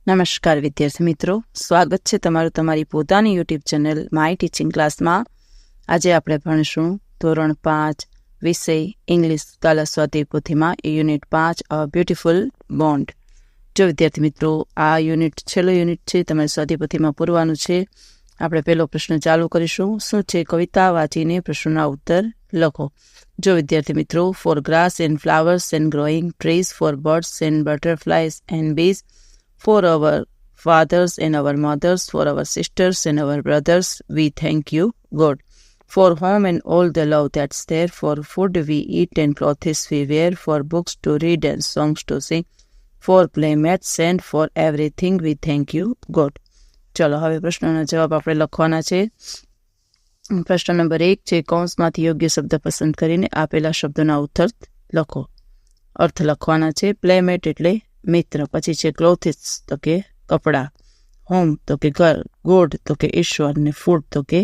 નમસ્કાર વિદ્યાર્થી મિત્રો, સ્વાગત છે તમારું તમારી પોતાની યુટ્યુબ ચેનલ માય ટીચિંગ ક્લાસમાં. આજે આપણે ભણીશું ધોરણ 5 વિષય ઇંગ્લિશ કલા સ્વાધ્યાય પોથીમાં યુનિટ 5 અ બ્યુટીફુલ બોન્ડ. જો વિદ્યાર્થી મિત્રો, આ યુનિટ છેલ્લો યુનિટ છે, તમારે સ્વાધ્યાય પોથીમાં પૂરવાનું છે. આપણે પહેલો પ્રશ્ન ચાલુ કરીશું. શું છે? કવિતા વાંચીને પ્રશ્નોના ઉત્તર લખો. જો વિદ્યાર્થી મિત્રો, for grass and flowers and growing trees, for birds and butterflies and bees, for our fathers and our mothers, for our sisters and our brothers, we thank you, God. For home and all the love that's there, for food we eat and clothes we wear, for books to read and songs to sing, for playmates and for everything we thank you, God. ચલો હવે પ્રશ્નનો જવાબ આપણે લખવાના છે. પ્રશ્ન number 1 છે, કૌંસમાંથી યોગ્ય શબ્દ પસંદ કરીને આપેલા શબ્દોના ઉત્તર લખો. અર્થ લખવાના છે. પ્લેમેટ એટલે મિત્ર, પછી છે ક્લોથિસ તો કે કપડા, હોમ તો કે ઘર, ગોડ તો કે ઈશ્વર, ને ફૂડ તો કે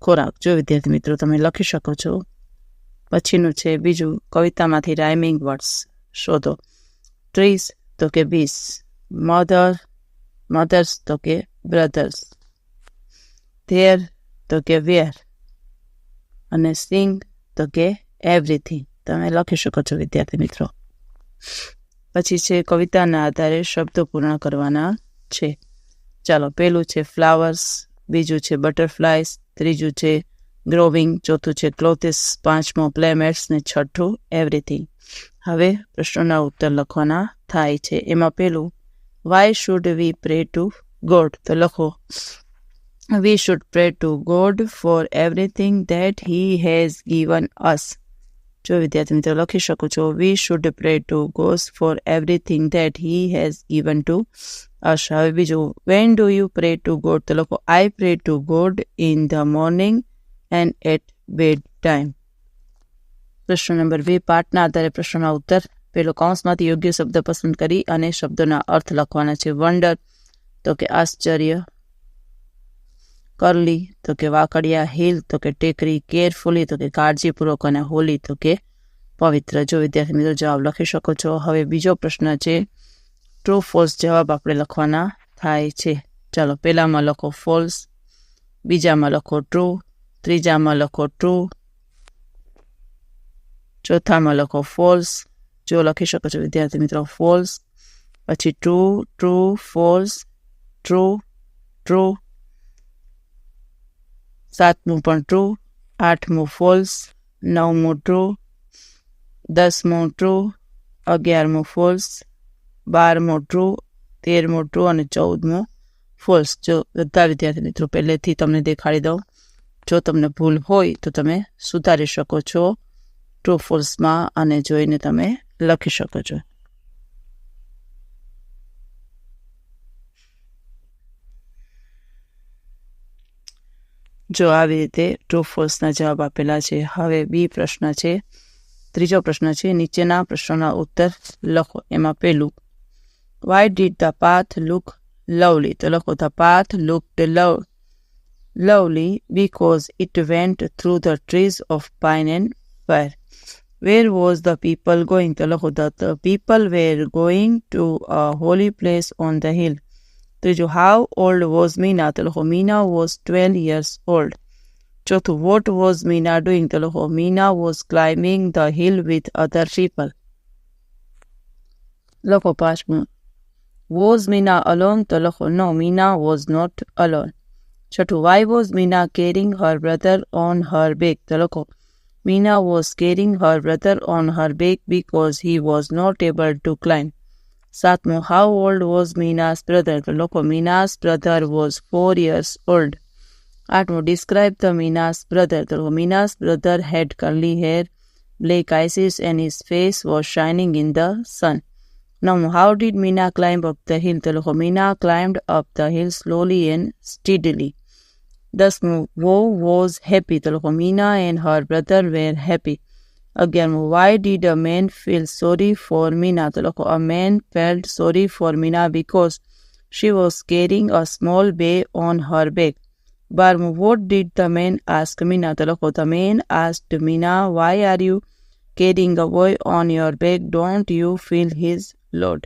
ખોરાક. જો વિદ્યાર્થી મિત્રો તમે લખી શકો છો. પછીનું છે બીજું, કવિતામાંથી રાઇમિંગ વર્ડ્સ શોધો. ટ્રીઝ તો કે બીસ, મધર્સ તો કે બ્રધર્સ, ધેર તો કે વેર, અને સિંગ તો કે એવરીથિંગ. તમે લખી શકો છો વિદ્યાર્થી મિત્રો. પછી છે કવિતાના આધારે શબ્દો પૂર્ણ કરવાના છે. ચાલો, પહેલું છે ફ્લાવર્સ, બીજું છે બટરફ્લાઇઝ, ત્રીજું છે ગ્રોવિંગ, ચોથું છે ક્લોથિસ, પાંચમું પ્લેમેટ્સ, ને છઠ્ઠું એવરીથિંગ. હવે પ્રશ્નોના ઉત્તર લખવાના થાય છે. એમાં પહેલું, why should we pray to God? તો લખો, we should pray to God for everything that he has given us. જો વિદ્યાર્થી મિત્રો લખી શકો છો, we should pray to God for everything that he has given to us. હવે બીજું, when do you pray to God? તો લખો, I pray to God in the morning and at bed time. પ્રશ્ન નંબર 2, પાઠના આધારે પ્રશ્નના ઉત્તર. પેલો, કૌંસમાંથી યોગ્ય શબ્દ પસંદ કરી અને શબ્દોના અર્થ લખવાના છે. વંડર તો કે આશ્ચર્ય, કરલી તો કે વાકડિયા, હિલ તો કે ટેકરી, કેરફુલી તો કે કાળજીપૂર્વક, અને હોલી તો કે પવિત્ર. જો વિદ્યાર્થી મિત્રો જવાબ લખી શકો છો. હવે બીજો પ્રશ્ન છે, ટ્રુ ફોલ્સ જવાબ આપણે લખવાના થાય છે. ચાલો, પહેલામાં લખો ફોલ્સ, બીજામાં લખો ટ્રુ, ત્રીજામાં લખો ટ્રુ, ચોથામાં લખો ફોલ્સ. જો લખી શકો છો વિદ્યાર્થી મિત્રો, ફોલ્સ, પછી true, true, false, true, true, સાતમું પણ ટ્રુ, આઠમું ફોલ્સ, નવમું ટ્રુ, 10મું ટ્રુ, 11મું ફોલ્સ, 12મું ટ્રુ, 13મું ટ્રુ, અને 14મું ફોલ્સ. જો બધા વિદ્યાર્થી મિત્રો પહેલેથી તમને દેખાડી દઉં. જો તમને ભૂલ હોય તો તમે સુધારી શકો છો ટ્રુ ફોલ્સમાં, અને જોઈને તમે લખી શકો છો. જો આવી રીતે ટ્રુ ફોલ્સના જવાબ આપેલા છે. હવે બી પ્રશ્ન છે, ત્રીજો પ્રશ્ન છે, નીચેના પ્રશ્નોના ઉત્તર લખો. એમાં પહેલું, why did the path look lovely? તો લખો, the path looked lovely because it went through the trees of pine and fire. Where was the people going? તો લખો, the people were going to a holy place on the hill. ત્રીજું, how old was Meena? તો લખો, Meena was 12 years old. ચોથું, what was Meena doing? તો લખો, Meena was climbing the hill with other people. લખો પાંચમું, વોઝ મીના અલોન? તો લખો, no, Meena was not alone. છઠ્ઠું, why was Meena carrying her brother on her back? તો લખો, Meena was carrying her brother on her back because he was not able to climb. સાતમું, how old was Meena's brother? તો લખો, Meena's brother was 4 years old. આઠમું, describe the Meena's brother? તો લખો, Meena's brother had curly hair, black eyes, and his face was shining in the sun. નવમું, how did Meena climb up the hill? તો લખો, Meena climbed up the hill slowly and steadily. 10મું, who was happy? તો લખો, Meena and her brother were happy. 11મું, why did a man feel sorry for Meena? તો લખો, a man felt sorry for Meena because she was carrying a small baby on her back. 12મું, what did the man ask Meena? તો લખો, the man asked Meena, why are you carrying a boy on your back, don't you feel his load?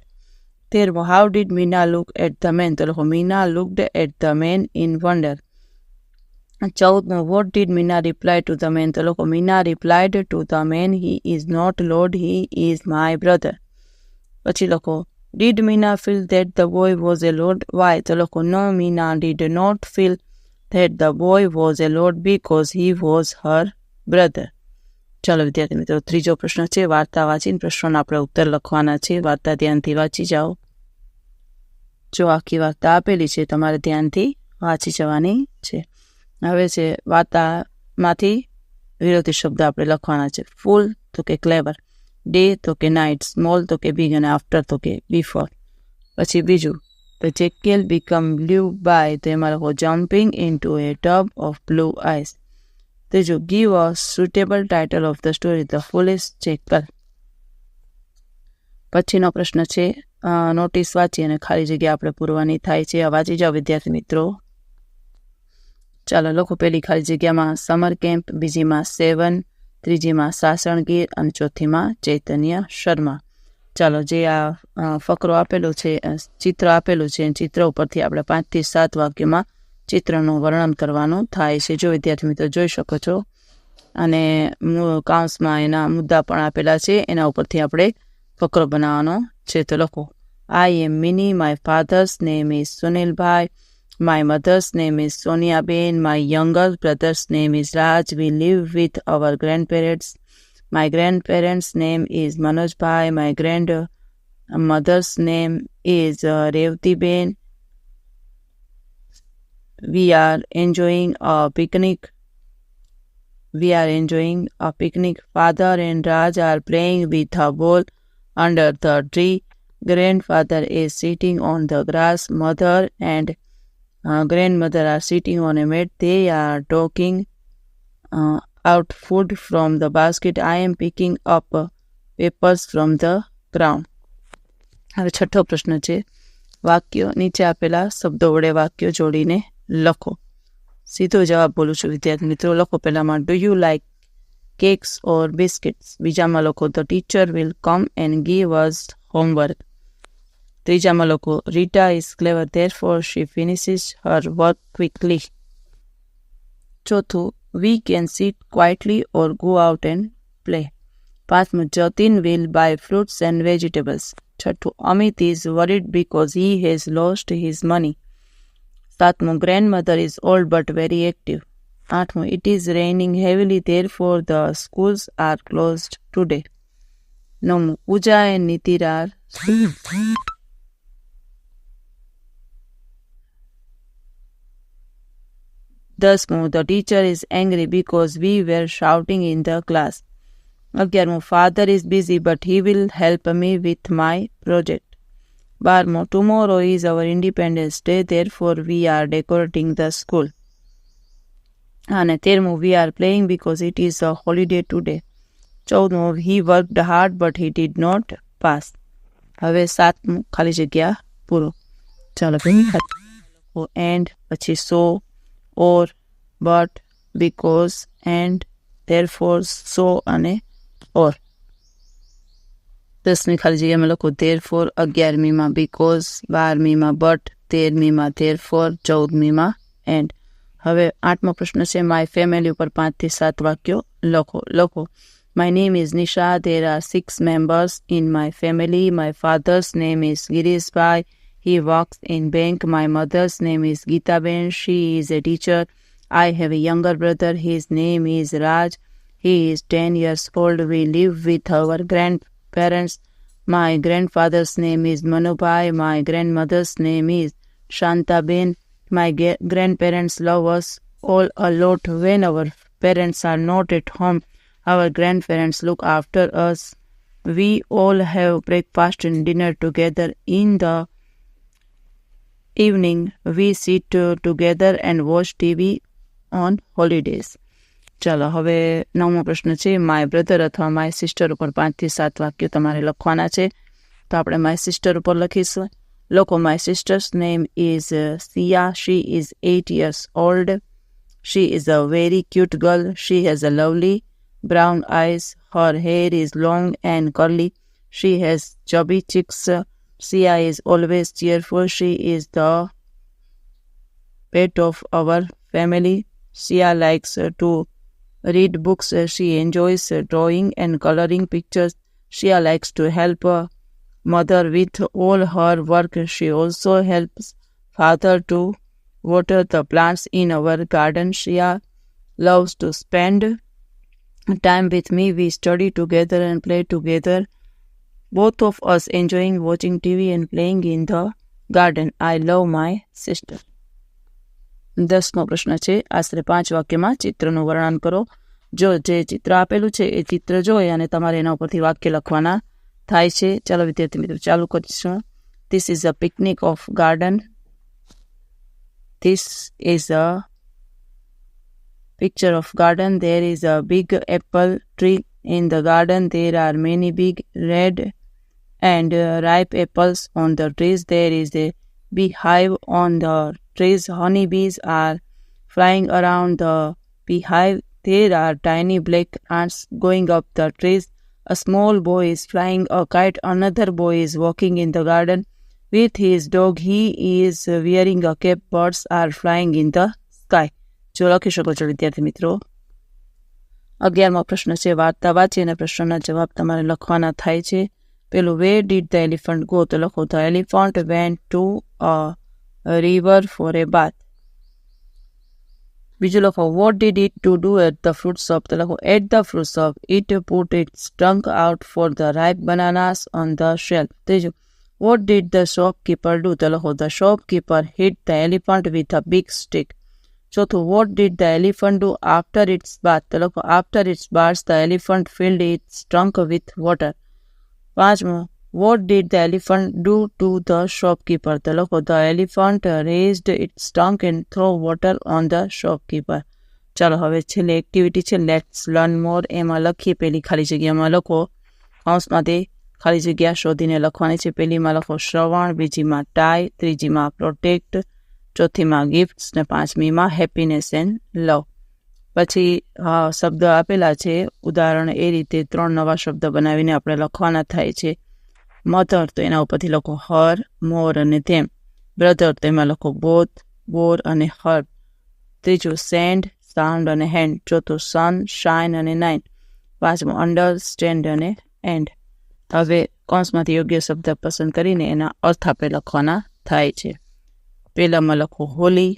13. How did Meena look at the man? તો લખો Meena looked at the man in wonder. 14. What did Meena reply to the man? તો લખો Meena replied to the man, he is not Lord, he is my brother. પછી લખો Did Meena feel that the boy was a lord? Why? તો લખો No, Meena did not feel that the boy was a lord because he was her brother. ચાલો વિદ્યાર્થી મિત્રો, ત્રીજો પ્રશ્ન છે, વાર્તા વાંચીને પ્રશ્નોના આપણે ઉત્તર લખવાના છે. વાર્તા ધ્યાનથી વાંચી જાઓ. જો આખી વાર્તા આપેલી છે, તમારે ધ્યાનથી વાંચી જવાની છે. હવે છે વાર્તામાંથી વિરોધી શબ્દ આપણે લખવાના છે. ફૂલ તો કે ક્લેવર, ડે તો કે નાઇટ, સ્મોલ તો કે બિગ અને આફ્ટર તો કે બિફોર. પછી બીજું તો જેકેલ બીકમ બ્લુ બાય, તો એમાં લખો jumping into a tub of blue ice. ત્રીજું give a suitable title of the story, the foolish jackal. પછીનો પ્રશ્ન છે, નોટિસ વાંચી અને ખાલી જગ્યા આપણે પૂરવાની થાય છે. વાંચી જાઓ વિદ્યાર્થી મિત્રો. ચાલો લખો પહેલી ખાલી જગ્યામાં સમર કેમ્પ, બીજીમાં 7, ત્રીજીમાં સાસણગીર અને ચોથીમાં ચૈતન્ય શર્મા. ચાલો જે આ ફકરો આપેલો છે, ચિત્ર આપેલું છે, ચિત્ર ઉપરથી આપણે 5 થી 7 વાક્યમાં ચિત્રનું વર્ણન કરવાનું થાય છે. જો વિદ્યાર્થી મિત્રો જોઈ શકો છો, અને કાઉન્સમાં એના મુદ્દા પણ આપેલા છે, એના ઉપરથી આપણે ફકરો બનાવવાનો છે. તો લખો I am Mini, my father's name is Sunilbhai, my mother's name is Soniaben, my younger brother's name is Raj, we live with our grandparents, my grandparents name is Manojbhai, my grandmother's name is Revatiben, we are enjoying a picnic. Father and Raj are playing with a ball under the tree. Grandfather is sitting on the grass. Mother and grandmother are sitting on a mat. They are talking out food from the basket. I am picking up papers from the ground. હવે છઠ્ઠો પ્રશ્ન છે, વાક્યો નીચે આપેલા શબ્દો વડે વાક્યો જોડીને લખો. સીધો જવાબ બોલું છું વિદ્યાર્થી મિત્રો. લખો પહેલામાં do you like cakes or biscuits. બીજામાં લખો the teacher will come and give us homework. ત્રીજામાં લખો Rita is clever therefore she finishes her work quickly. ચોથું we can sit quietly or go out and play. પાંચમું Jatin will buy fruits and vegetables. છઠ્ઠું Amit is worried because he has lost his money. સાતમું grandmother is old but very active. આઠમું it is raining heavily therefore the schools are closed today. નવમું પૂજા and Nitir are દસમું the teacher is angry because we were shouting in the class. 11મું father is busy but he will help me with my project. 12મું tomorrow is our Independence Day, therefore we are decorating the school. અને 13મું we are playing because it is a holiday today. 14મું he worked hard but he did not pass. હવે 7મું ખાલી જગ્યા પૂરો. ચાલો and પછી so or but because and therefore so અને or. 10મી ખાલી જગ્યામાં લખો therefore, 11મીમાં because, 12મીમાં but, 13મીમાં therefore, 14મીમાં and. હવે 8મો પ્રશ્ન છે, માય ફેમિલી ઉપર 5 થી 7 વાક્યો લખો. My name is Nisha. There are 6 members in my family. My father's name is Girish Bhai. He works in bank. My mother's name is Geeta Ben. She is a teacher. I have a younger brother. His name is Raj. He is 10 years old. We live with our grandparents. My grandfather's name is Manubhai. My grandmother's name is Shanta Ben. My grandparents love us all a lot. When our parents are not at home, our grandparents look after us. We all have breakfast and dinner together. In the evening, we sit together and watch TV on holidays. ચાલો હવે 9મો પ્રશ્ન છે, my brother અથવા my sister ઉપર 5 થી 7 વાક્યો તમારે લખવાના છે. તો આપણે માય સિસ્ટર ઉપર લખીશું. લખો my sister's name is Siya. She is 8 years old. She is a very cute girl. She has a lovely brown eyes. Her hair is long and curly. She has chubby cheeks. Sia is always cheerful. She is the pet of our family. Sia likes to read books. She enjoys drawing and coloring pictures. Sia likes to help mother with all her work. She also helps father to water the plants in our garden. Sia loves to spend time with me. We study together and play together. Both of us enjoying watching TV and playing in the garden. I love my sister. 10મો પ્રશ્ન છે. આશરે 5 વાક્યમાં ચિત્રનું વર્ણન કરો. જો જે ચિત્ર આપેલું છે એ ચિત્ર જોઈ અને તમારે એના ઉપરથી વાક્ય લખવાના થાય છે. ચાલો વિદ્યાર્થી મિત્રો ચાલુ કરીશું. This is a picnic of garden. This is a picture of garden. There is a big apple tree in the garden. There are many big red and ripe apples on the trees. There is a beehive on the trees. Honeybees are flying around the beehive. There are tiny black ants going up the trees. A small boy is flying a kite. Another boy is walking in the garden with his dog. He is wearing a cap. Birds are flying in the sky. જો લખી શકો છો વિદ્યાર્થી મિત્રો. 11મો પ્રશ્ન છે. વાર્તા વાંચી અને પ્રશ્નના જવાબ તમારે લખવાના થાય છે. પેલું where did the elephant go? તો લખો the elephant went to a river for a bath. બીજું લખો what did it to do at the fruit shop? તો લખો at the fruit shop it put its trunk out for the ripe bananas on the shelf. ત્રીજું what did the shopkeeper do? તો લખો the shopkeeper hit the elephant with a big stick. ચોથું what did the elephant do after its bath? તો લખો after its bath the elephant filled its trunk with water. 5મો what did the elephant do to the shopkeeper? તો લખો the elephant raised its trunk and threw water on the shopkeeper. ચાલો હવે છેલ્લી activity છે let's learn મોર. એમાં લખીએ. પેલી ખાલી જગ્યામાં લખો. કૌંસમાંથી ખાલી જગ્યા શોધીને લખવાની છે. પહેલીમાં લખો શ્રવણ, બીજીમાં ટાઈ, ત્રીજીમાં પ્રોટેક્ટ, ચોથીમાં ગિફ્ટ્સ ને પાંચમીમાં હેપીનેસ એન્ડ લવ. પછી શબ્દ આપેલા છે ઉદાહરણ એ રીતે 3 નવા શબ્દ બનાવીને આપણે લખવાના થાય છે. મધર તો એના ઉપરથી લખો હર, મોર અને ધેમ. બ્રધર તો એમાં લખો બોથ, બોર અને હર. ત્રીજું સેન્ડ, સાઉન્ડ અને હેન્ડ. ચોથું સન, શાઇન અને નાઇન. 5મું અન્ડરસ્ટેન્ડ અને એન્ડ. હવે કૌંસમાંથી યોગ્ય શબ્દ પસંદ કરીને એના અર્થ આપણે લખવાના થાય છે. પહેલામાં લખો હોલી,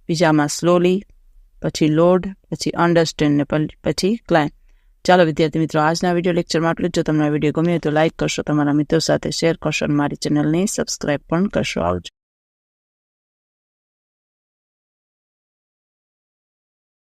બીજામાં સ્લોલી, પછી લોડ, પછી અન્ડરસ્ટેન્ડ ને પછી ક્લાઇમ્બ. ચાલો વિદ્યાર્થી મિત્રો આજના વિડીયો લેક્ચરમાં આટલું જ. જો તમને આ વિડીયો ગમ્યો તો લાઇક કરશો, તમારા મિત્રો સાથે શેર કરશો અને મારી ચેનલને સબસ્ક્રાઈબ પણ કરશો. આવજો.